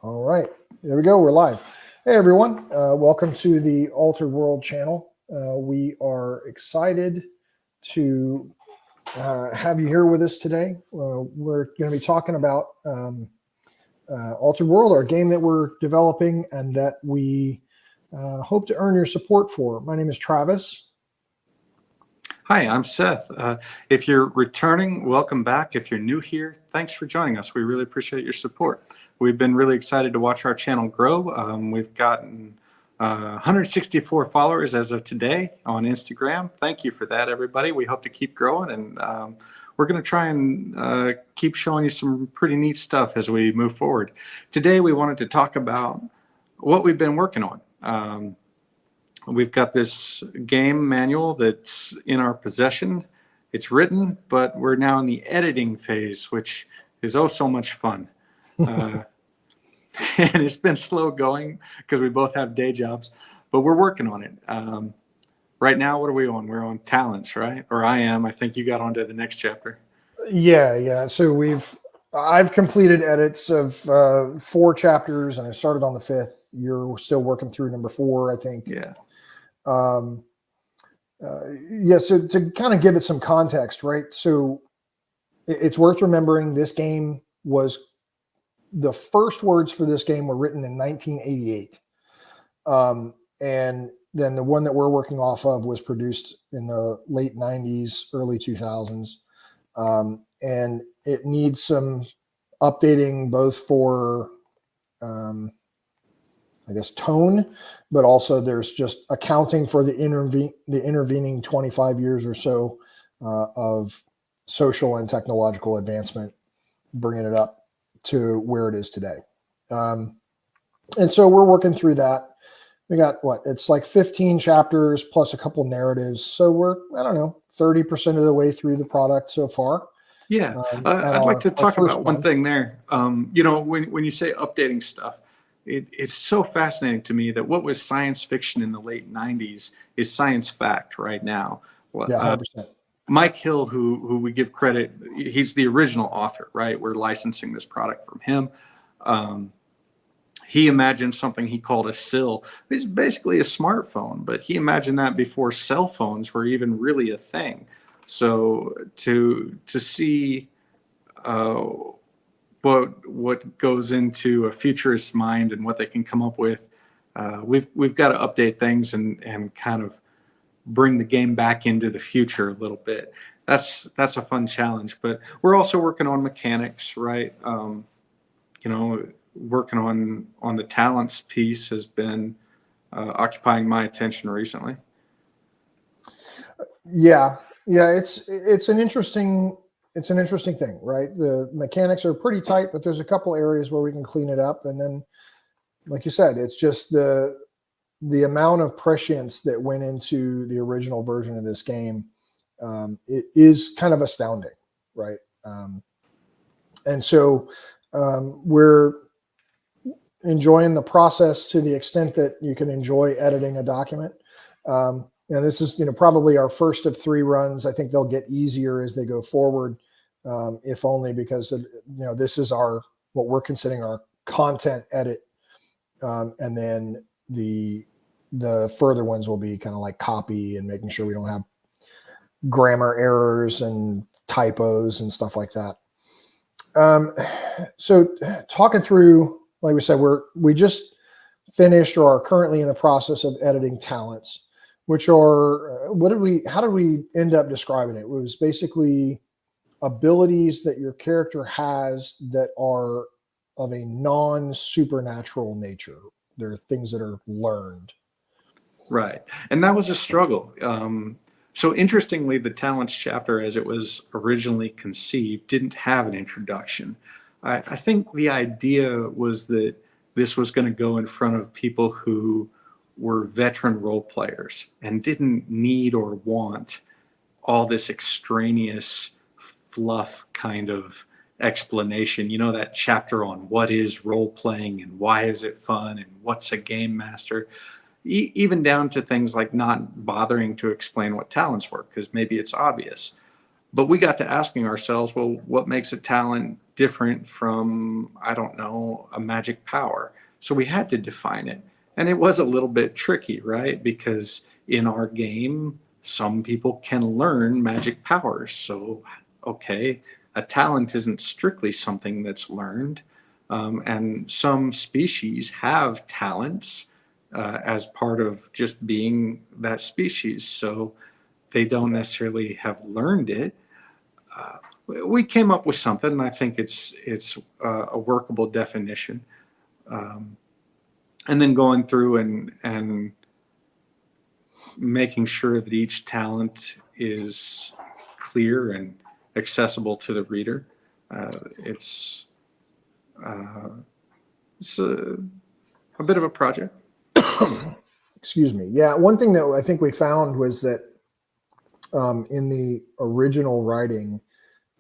All right, there we go. We're live. Hey, everyone. Welcome to the Altered World channel. We are excited to have you here with us today. We're going to be talking about Altered World, our game that we're developing and that we hope to earn your support for. My name is Travis. Hi, I'm Seth. If you're returning, welcome back. If you're new here, thanks for joining us. We really appreciate your support. We've been really excited to watch our channel grow. We've gotten 164 followers as of today on Instagram. Thank you for that, everybody. We hope to keep growing, and we're going to try and keep showing you some pretty neat stuff as we move forward. Today, we wanted to talk about what we've been working on. We've got this game manual that's in our possession. It's written, but we're now in the editing phase, which is oh so much fun. And it's been slow going because we both have day jobs, but we're working on it. Right now, what are we on? We're on Talents, right? Or I am. I think you got onto the next chapter. Yeah. So I've completed edits of 4 chapters, and I started on the 5th. You're still working through number 4, I think. Yeah. So to kind of give it some context, right? So it's worth remembering this game was the first words for this game were written in 1988. And then the one that we're working off of was produced in the late 90s, early 2000s. And it needs some updating both for, I guess, tone, but also there's just accounting for the intervening 25 years or so of social and technological advancement, bringing it up to where it is today. And so we're working through that. We got it's like 15 chapters plus a couple narratives. So we're, I don't know, 30% of the way through the product so far. Yeah. I'd like to talk about one thing there. When you say updating stuff, it's so fascinating to me that what was science fiction in the late 90s is science fact right now. Yeah, 100%. Mike Hill, who we give credit, he's the original author, right? We're licensing this product from him. He imagined something he called a SIL. It's basically a smartphone, but he imagined that before cell phones were even really a thing. So to see what goes into a futurist mind and what they can come up with, we've got to update things and kind of bring the game back into the future a little bit. That's a fun challenge, but we're also working on mechanics, right? Working on the talents piece has been occupying my attention recently. Yeah, it's an interesting thing, right? The mechanics are pretty tight, but there's a couple areas where we can clean it up. And then, like you said, it's just the amount of prescience that went into the original version of this game. It is kind of astounding, right? And so we're enjoying the process to the extent that you can enjoy editing a document. And this is, probably our first of 3 runs. I think they'll get easier as they go forward, if only because this is what we're considering our content edit, and then the further ones will be kind of like copy and making sure we don't have grammar errors and typos and stuff like that. So talking through, like we said, we just finished or are currently in the process of editing Talents, which are, how did we end up describing it? It was basically abilities that your character has that are of a non-supernatural nature. They're things that are learned. Right. And that was a struggle. So interestingly, the Talents chapter, as it was originally conceived, didn't have an introduction. I think the idea was that this was going to go in front of people who were veteran role players and didn't need or want all this extraneous fluff kind of explanation. That chapter on what is role playing and why is it fun and what's a game master, even down to things like not bothering to explain what talents were because maybe it's obvious. But we got to asking ourselves, well, what makes a talent different from, I don't know, a magic power. So we had to define it. And it was a little bit tricky, right? Because in our game, some people can learn magic powers. So, okay, a talent isn't strictly something that's learned. And some species have talents as part of just being that species. So they don't necessarily have learned it. We came up with something, and I think it's a workable definition. And then going through and making sure that each talent is clear and accessible to the reader. It's a bit of a project. Excuse me. Yeah, one thing that I think we found was that in the original writing,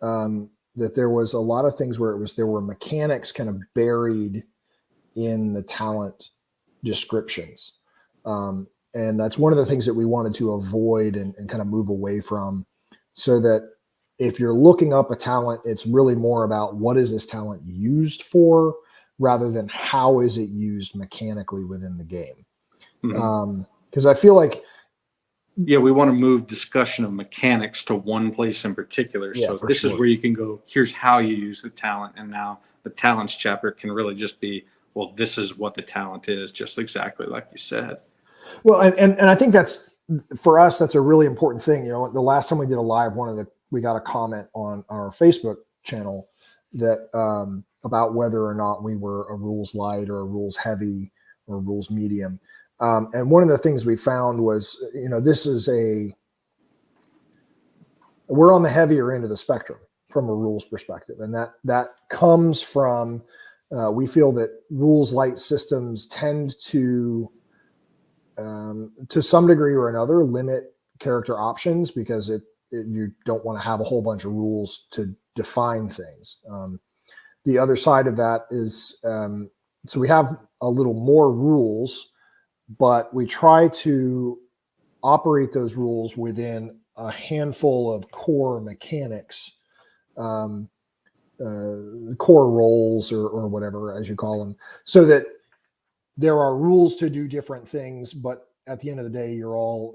that there was a lot of things where there were mechanics kind of buried in the talent descriptions. And that's one of the things that we wanted to avoid and kind of move away from, so that if you're looking up a talent, it's really more about what is this talent used for rather than how is it used mechanically within the game. Because I feel like, yeah, we want to move discussion of mechanics to one place in particular. Yeah, So for this sure. is where you can go, here's how you use the talent. And now the talents chapter can really just be, well, this is what the talent is, just exactly like you said. well, and I think that's, for us, that's a really important thing. You know, the last time we did a live, we got a comment on our Facebook channel that about whether or not we were a rules light or a rules heavy or rules medium. And one of the things we found was, you know, we're on the heavier end of the spectrum from a rules perspective. And that comes from, we feel that rules light systems tend to some degree or another, limit character options because you don't want to have a whole bunch of rules to define things. The other side of that is, so we have a little more rules, but we try to operate those rules within a handful of core mechanics, core roles or whatever, as you call them, so that there are rules to do different things, but at the end of the day,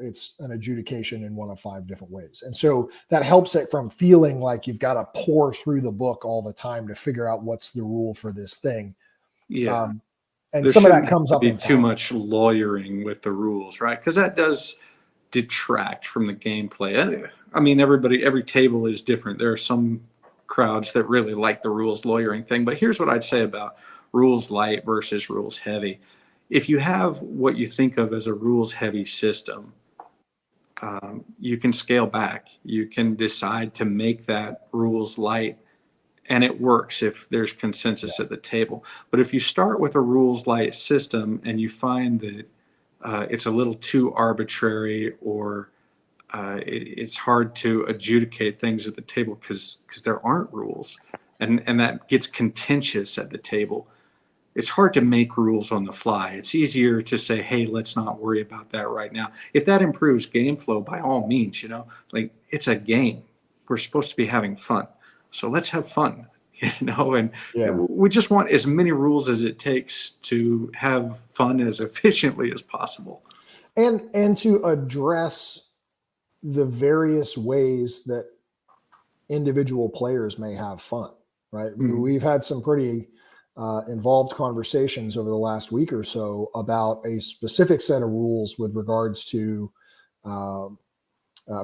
it's an adjudication in one of 5 different ways. And so that helps it from feeling like you've got to pour through the book all the time to figure out what's the rule for this thing. Yeah. And There some of that shouldn't comes have up to be in too time. much lawyering with the rules, right? Because that does detract from the gameplay. I mean, every table is different. There are some crowds that really like the rules lawyering thing, but here's what I'd say about rules light versus rules heavy. If you have what you think of as a rules heavy system, you can scale back. You can decide to make that rules light, and it works if there's consensus at the table. But if you start with a rules light system and you find that it's a little too arbitrary, or it's hard to adjudicate things at the table because there aren't rules, and that gets contentious at the table, it's hard to make rules on the fly. It's easier to say, hey, let's not worry about that right now. If that improves game flow, by all means, like, it's a game. We're supposed to be having fun. So let's have fun, and Yeah. we just want as many rules as it takes to have fun as efficiently as possible. And to address the various ways that individual players may have fun, right? Mhm. We've had some pretty involved conversations over the last week or so about a specific set of rules with regards to,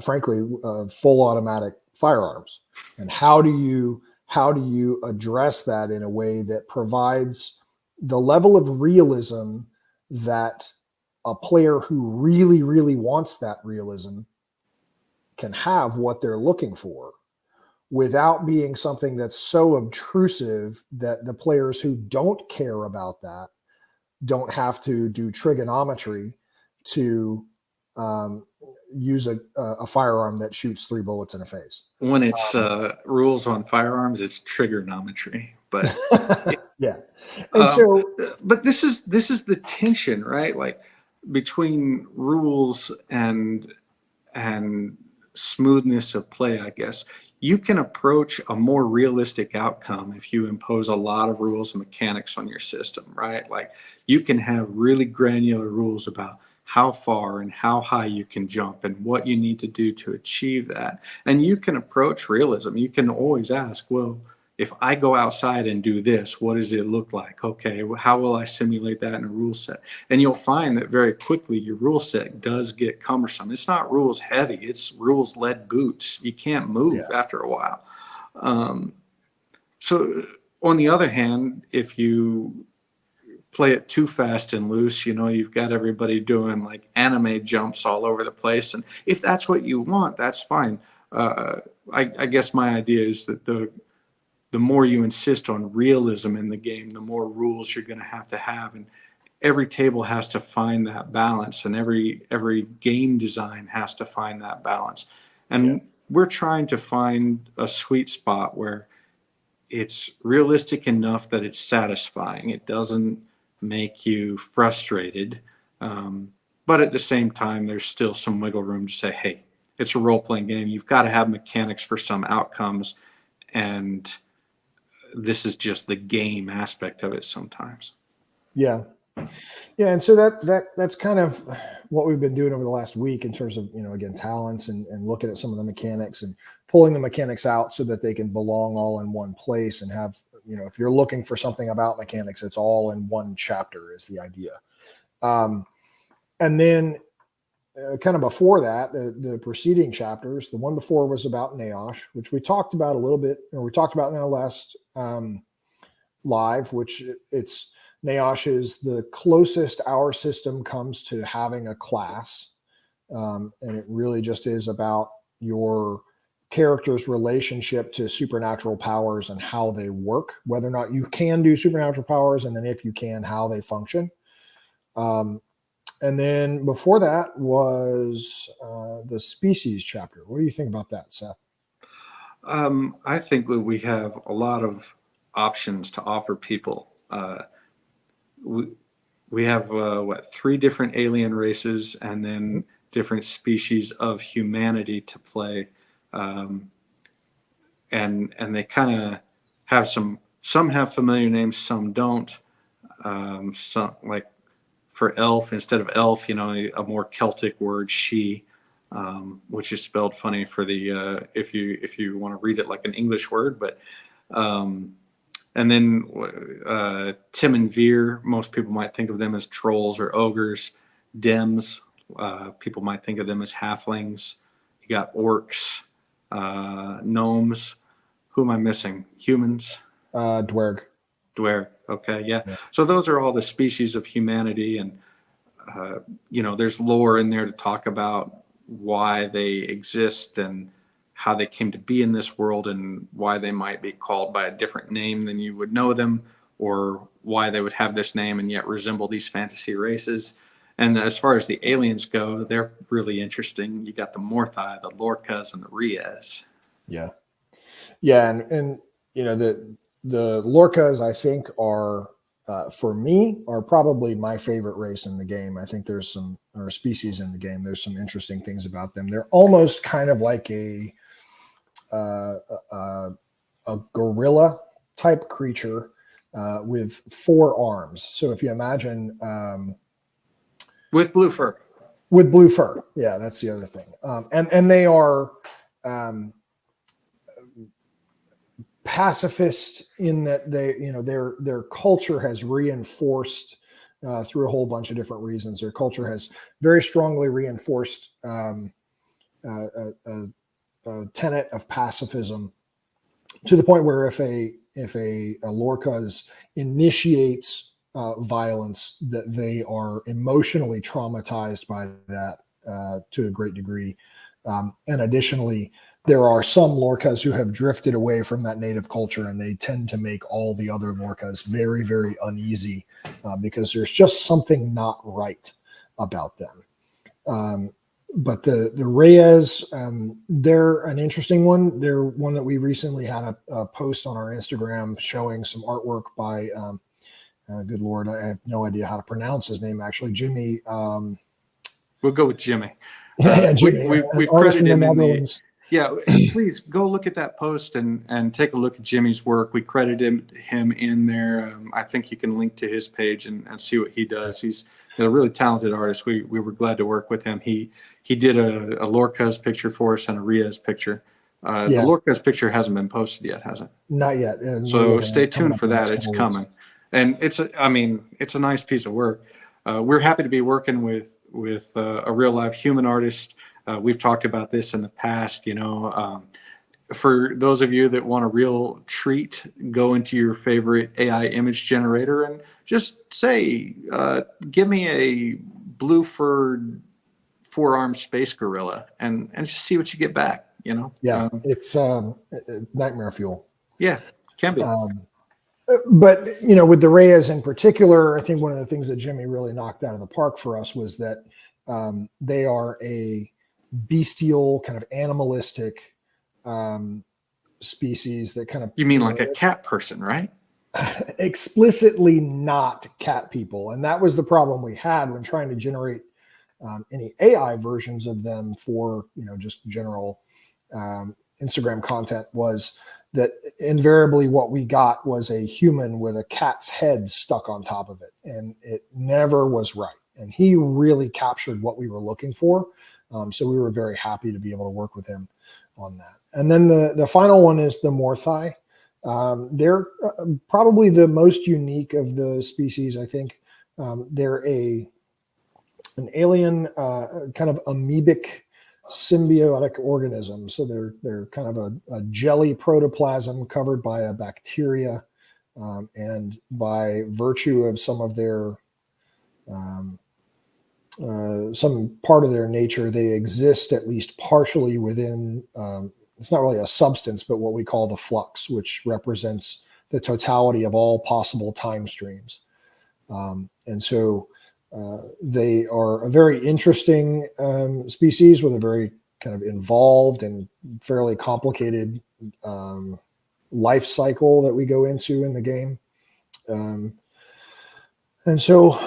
frankly, full automatic firearms, and how do you address that in a way that provides the level of realism that a player who really, really wants that realism can have what they're looking for, without being something that's so obtrusive that the players who don't care about that don't have to do trigonometry to use a firearm that shoots 3 bullets in a phase. When it's rules on firearms, it's trigonometry. But yeah, and so but this is the tension, right? Like, between rules and smoothness of play, I guess. you can approach a more realistic outcome if you impose a lot of rules and mechanics on your system, right? Like you can have really granular rules about how far and how high you can jump and what you need to do to achieve that. And you can approach realism. You can always ask, well, if I go outside and do this, what does it look like? Okay, how will I simulate that in a rule set? And you'll find that very quickly your rule set does get cumbersome. It's not rules heavy, it's rules lead boots. You can't move after a while. So on the other hand, if you play it too fast and loose, you've got everybody doing like anime jumps all over the place. And if that's what you want, that's fine. I guess my idea is that the more you insist on realism in the game, the more rules you're going to have. And every table has to find that balance, and every game design has to find that balance. And we're trying to find a sweet spot where it's realistic enough that it's satisfying. It doesn't make you frustrated. But at the same time, there's still some wiggle room to say, hey, it's a role-playing game. You've got to have mechanics for some outcomes. And this is just the game aspect of it sometimes. Yeah. And so that's kind of what we've been doing over the last week in terms of, again, talents and looking at some of the mechanics and pulling the mechanics out so that they can belong all in one place and have, if you're looking for something about mechanics, it's all in one chapter is the idea. And then kind of before that, the preceding chapters, the one before was about NAOSH, which we talked about a little bit, or we talked about in our last live, which NAOSH is the closest our system comes to having a class. And it really just is about your character's relationship to supernatural powers and how they work, whether or not you can do supernatural powers, and then if you can, how they function. And then before that was the species chapter. What do you think about that, Seth? I think that we have a lot of options to offer people. We have 3 different alien races and then different species of humanity to play. And they kind of have some have familiar names, some don't. Some, like for elf, instead of elf, a more Celtic word, she, which is spelled funny for the if you want to read it like an English word. But and then Tim and Veer, most people might think of them as trolls or ogres. Dems, people might think of them as halflings. You got orcs, gnomes. Who am I missing? Humans? Dwerg. Okay, yeah. So those are all the species of humanity, and there's lore in there to talk about why they exist and how they came to be in this world and why they might be called by a different name than you would know them, or why they would have this name and yet resemble these fantasy races. And as far as the aliens go, they're really interesting. You got the Morthai, the Lorcas, and the Rias. Yeah, and the Lorcas, I think, are for me are probably my favorite race in the game. I think there's some species in the game. There's some interesting things about them. They're almost kind of like a gorilla type creature with 4 arms. So if you imagine with blue fur. With blue fur, yeah, that's the other thing. And they are pacifist in that their culture has reinforced through a whole bunch of different reasons. Their culture has very strongly reinforced a tenet of pacifism to the point where if a Lorcas initiates violence, that they are emotionally traumatized by that to a great degree. And additionally, there are some Lorcas who have drifted away from that native culture, and they tend to make all the other Lorcas very, very uneasy because there's just something not right about them. But the Reyes, they're an interesting one. They're one that we recently had a post on our Instagram showing some artwork by, good Lord, I have no idea how to pronounce his name, actually. Jimmy. We'll go with Jimmy. Yeah, Jimmy. We've credited him in Yeah, please go look at that post and take a look at Jimmy's work. We credited him in there. I think you can link to his page and see what he does. He's a really talented artist. We were glad to work with him. He did a Lorca's picture for us and a Riaz picture. The Lorca's picture hasn't been posted yet, has it? Not yet. So stay tuned for that. It's coming. And it's a nice piece of work. We're happy to be working with a real live human artist. We've talked about this in the past, for those of you that want a real treat, go into your favorite AI image generator and just say, give me a blue furred 4-armed space gorilla and just see what you get back, Yeah, it's nightmare fuel. Yeah, can be. But, with the Reyes in particular, I think one of the things that Jimmy really knocked out of the park for us was that they are a bestial, kind of animalistic species that kind of... You mean like a cat person, right? Explicitly not cat people. And that was the problem we had when trying to generate any AI versions of them for, just general Instagram content, was that invariably what we got was a human with a cat's head stuck on top of it. And it never was right. And he really captured what we were looking for. So we were very happy to be able to work with him on that. And then the final one is the Morthai. They're probably the most unique of the species, I think. They're an alien kind of amoebic symbiotic organism. So they're kind of a jelly protoplasm covered by a bacteria, and by virtue of some of their some part of their nature, they exist at least partially within, it's not really a substance, but what we call the flux, which represents the totality of all possible time streams. And so they are a very interesting species with a very kind of involved and fairly complicated life cycle that we go into in the game. And so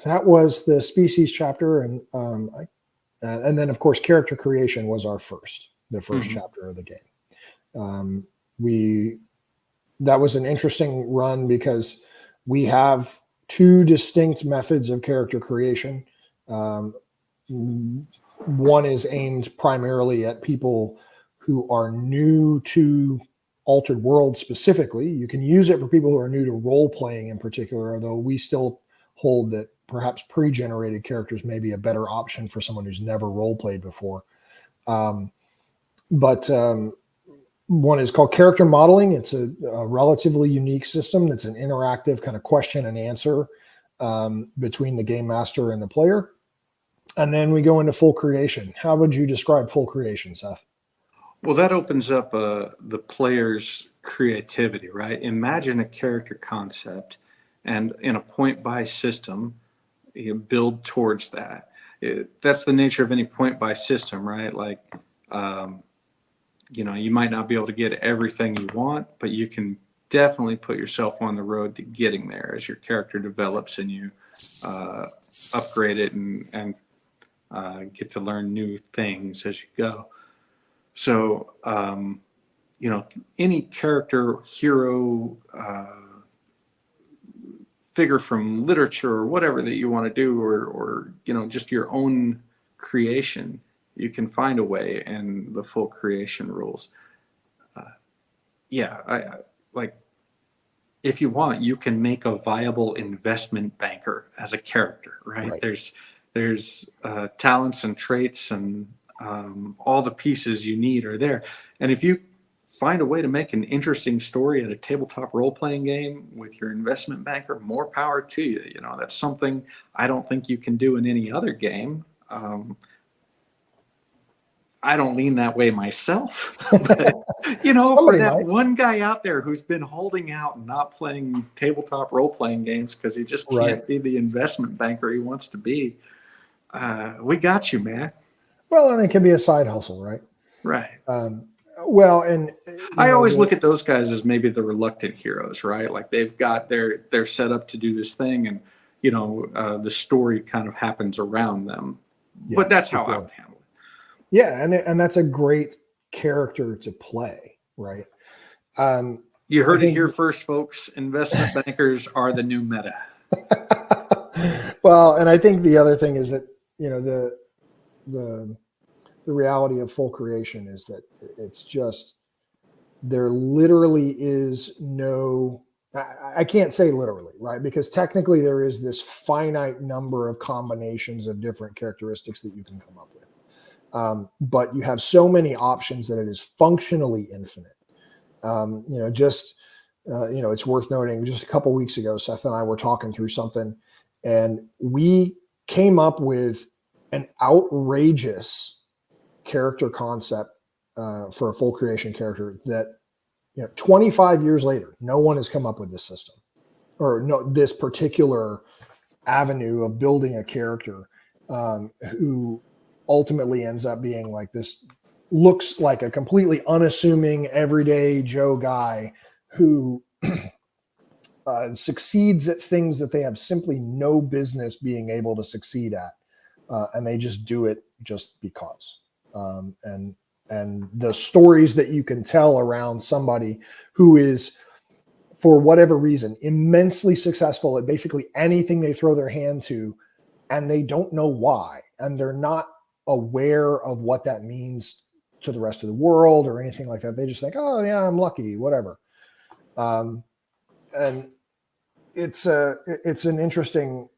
that was the species chapter, and then of course character creation was the first chapter of the game. That was an interesting run because we have two distinct methods of character creation. One is aimed primarily at people who are new to Altered World specifically. You can use it for people who are new to role playing in particular, although we still hold that perhaps pre-generated characters may be a better option for someone who's never role played before. But one is called character modeling. It's a relatively unique system that's an interactive kind of question and answer between the game master and the player. And then we go into full creation. How would you describe full creation, Seth? Well, that opens up the player's creativity, right? Imagine a character concept, and in a point-buy system, you build towards that. That's the nature of any point-buy system, right? Like, you might not be able to get everything you want, but you can definitely put yourself on the road to getting there as your character develops and you upgrade it and get to learn new things as you go. So, any character, hero, figure from literature or whatever that you want to do, or just your own creation, you can find a way in the full creation rules. If you want, you can make a viable investment banker as a character, right? There's talents and traits and all the pieces you need are there. And if you find a way to make an interesting story at a tabletop role-playing game with your investment banker, more power to you. That's something I don't think you can do in any other game. I don't lean that way myself, but for that one guy out there who's been holding out and not playing tabletop role-playing games because he just can't be the investment banker he wants to be, we got you, man. Well, and it can be a side hustle, right? Right. And I always look at those guys as maybe the reluctant heroes, right? Like they're set up to do this thing, and the story kind of happens around them. But that's how I would handle it. Yeah, and that's a great character to play, right? You heard I it think- here first, folks. Investment bankers are the new meta. Well, and I think the other thing is that, you know, the reality of full creation is that it's just, there literally is no, I can't say literally, right? Because technically there is this finite number of combinations of different characteristics that you can come up with. But you have so many options that it is functionally infinite. You know, it's worth noting, just a couple weeks ago, Seth and I were talking through something, and we came up with an outrageous character concept for a full creation character that, you know, 25 years later, no one has come up with this system, or this particular avenue of building a character who ultimately ends up being like this, looks like a completely unassuming everyday Joe guy who succeeds at things that they have simply no business being able to succeed at, and they just do it just because. And the stories that you can tell around somebody who is, for whatever reason, immensely successful at basically anything they throw their hand to, and they don't know why, and they're not aware of what that means to the rest of the world or anything like that. They just think, oh yeah, I'm lucky, whatever. And it's an interesting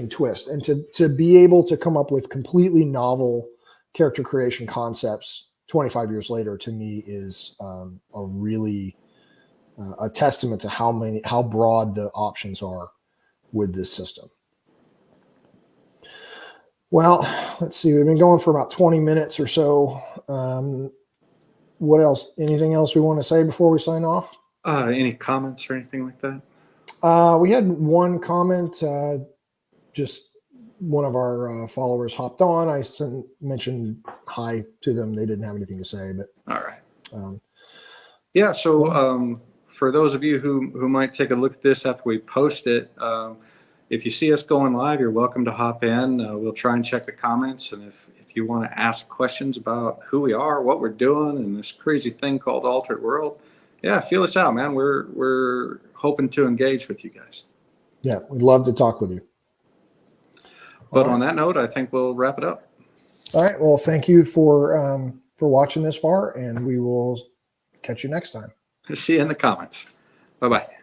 twist, and to be able to come up with completely novel character creation concepts 25 years later, to me, is a really a testament to how broad the options are with this system. Well, let's see. We've been going for about 20 minutes or so. What else? Anything else we want to say before we sign off? Any comments or anything like that? We had one comment. Just one of our followers hopped on. I mentioned hi to them. They didn't have anything to say, but All right. Yeah. So for those of you who might take a look at this after we post it, if you see us going live, you're welcome to hop in. We'll try and check the comments. And if you want to ask questions about who we are, what we're doing, and this crazy thing called Altered World, yeah, feel us out, man. We're hoping to engage with you guys. Yeah, we'd love to talk with you. But on that note, I think we'll wrap it up. All right. Well, thank you for watching this far, and we will catch you next time. See you in the comments. Bye-bye.